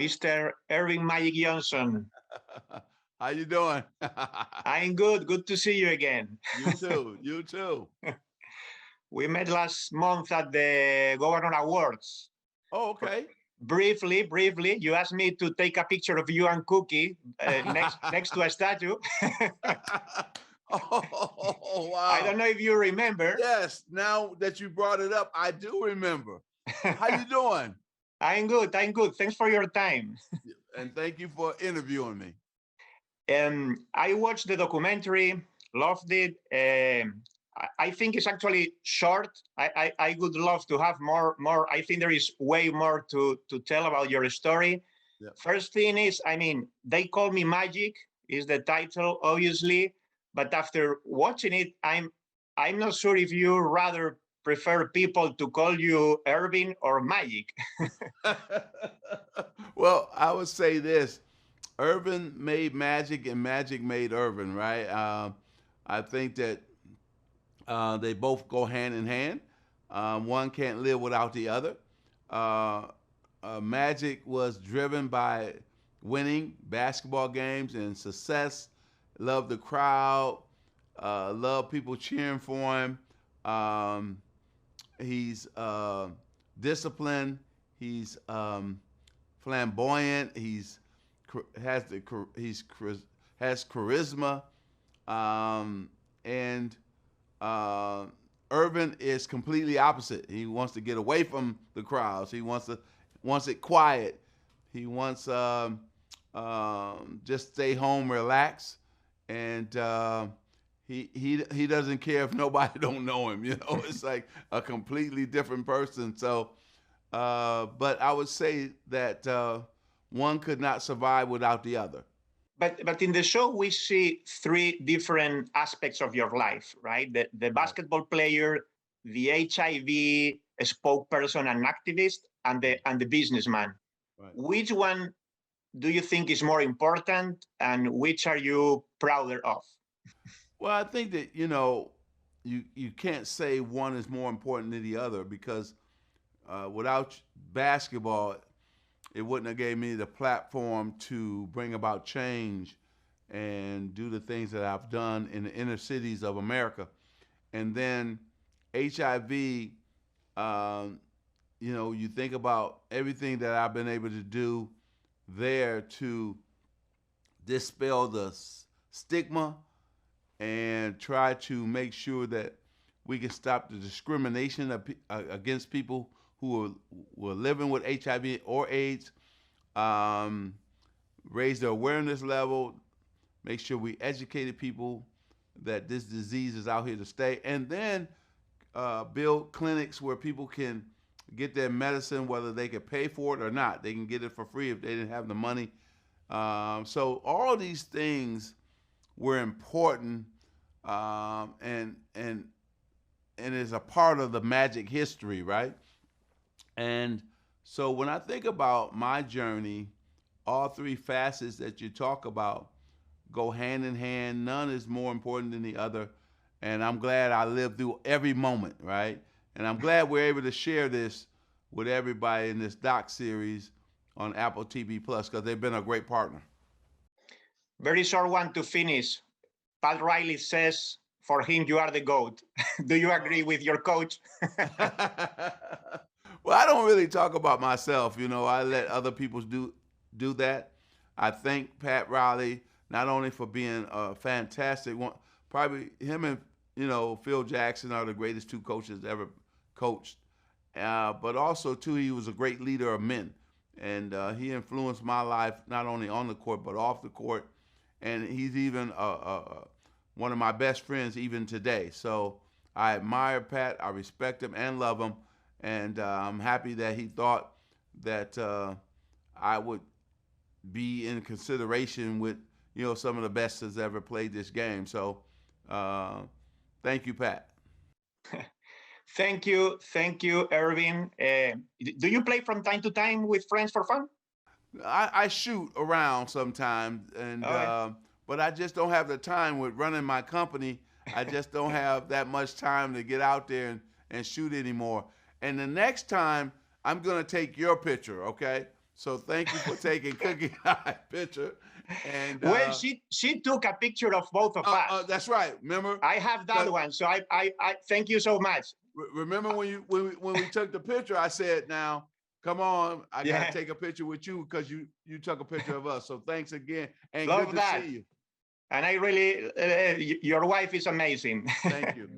Mr. Earvin Magic Johnson. How you doing? I'm good. Good to see you again. You too. You too. We met last month at the Governor Awards. Oh, okay. Briefly, you asked me to take a picture of you and Cookie next to a statue. Oh, wow. I don't know if you remember. Yes, now that you brought it up, I do remember. How you doing? I'm good. Thanks for your time. And thank you for interviewing me. I watched the documentary, loved it. I think it's actually short. I would love to have more. I think there is way more to tell about your story. Yep. First thing is, I mean, They Call Me Magic is the title, obviously. But after watching it, I'm not sure if you rather prefer people to call you Earvin or Magic. Well, I would say this. Earvin made magic and magic made Earvin, right? I think that they both go hand in hand. One can't live without the other. Magic was driven by winning basketball games and success. Loved the crowd. Loved people cheering for him. He's disciplined. He's flamboyant. Has charisma, and Earvin is completely opposite. He wants to get away from the crowds. He wants it quiet. He wants just stay home, relax, and he doesn't care if nobody don't know him. You know, it's like a completely different person. So, but I would say that one could not survive without the other. But in the show, we see three different aspects of your life, right? The basketball player, the HIV spokesperson and activist, and the businessman. Right. Which one do you think is more important, and which are you prouder of? Well, I think that you can't say one is more important than the other because without basketball, it wouldn't have gave me the platform to bring about change and do the things that I've done in the inner cities of America. And then HIV, you think about everything that I've been able to do there to dispel the stigma and try to make sure that we can stop the discrimination against people who were living with HIV or AIDS, raise the awareness level, make sure we educated people that this disease is out here to stay, and then build clinics where people can get their medicine, whether they can pay for it or not. They can get it for free if they didn't have the money. So all these things were important, and is a part of the magic history, right? And so when I think about my journey, all three facets that you talk about go hand in hand. None is more important than the other. And I'm glad I lived through every moment, right? And I'm glad we're able to share this with everybody in this doc series on Apple TV Plus because they've been a great partner. Very short one to finish. Pat Riley says, for him, you are the GOAT. Do you agree with your coach? Well, I don't really talk about myself. I let other people do that. I thank Pat Riley not only for being a fantastic one, probably him and Phil Jackson are the greatest two coaches ever coached, but also too he was a great leader of men, and he influenced my life not only on the court but off the court, and he's even one of my best friends even today. So I admire Pat, I respect him and love him. And I'm happy that he thought that I would be in consideration with, some of the best that's ever played this game. So thank you, Pat. Thank you, Earvin. Do you play from time to time with friends for fun? I shoot around sometimes, and but I just don't have the time with running my company. I just don't have that much time to get out there and shoot anymore. And the next time, I'm going to take your picture, okay? So thank you for taking Cookie Eye picture. And well, she took a picture of both of us. That's right. Remember? I have that one. So I thank you so much. Remember when we took the picture, I said, now, come on, I got to take a picture with you because you took a picture of us. So thanks again. And Love good to that. see you. And I really, your wife is amazing. Thank you.